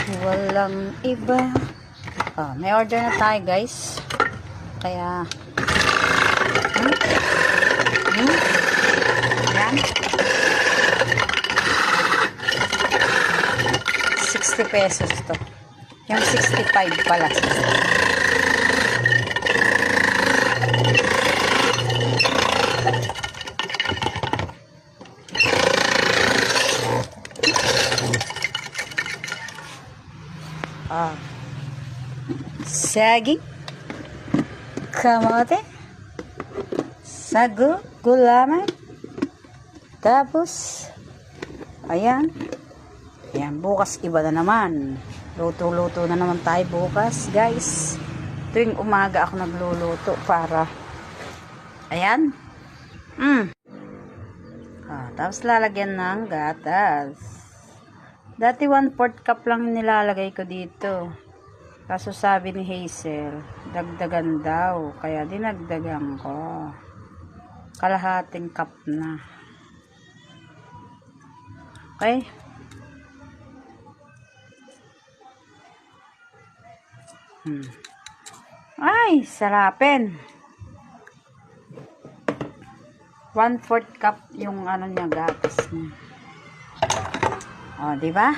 Walang iba. May order na tayo, guys. Kaya yan. 60 pesos to. Yung 65 pala. Saging, kamote, sago, gulaman, tapos ayan, bukas iba na naman, luto-luto na naman tayo bukas, guys. Tuwing umaga ako nagluluto para ayan, tapos lalagyan ng gatas. Dati 1/4 cup lang nilalagay ko dito. Kaso sabi ni Hazel, dagdagan daw. Kaya dinagdagan ko. Kalahating cup na. Okay? Ay, sarapin. 1/4 cup yung ano niya, gatas niya. O, diba?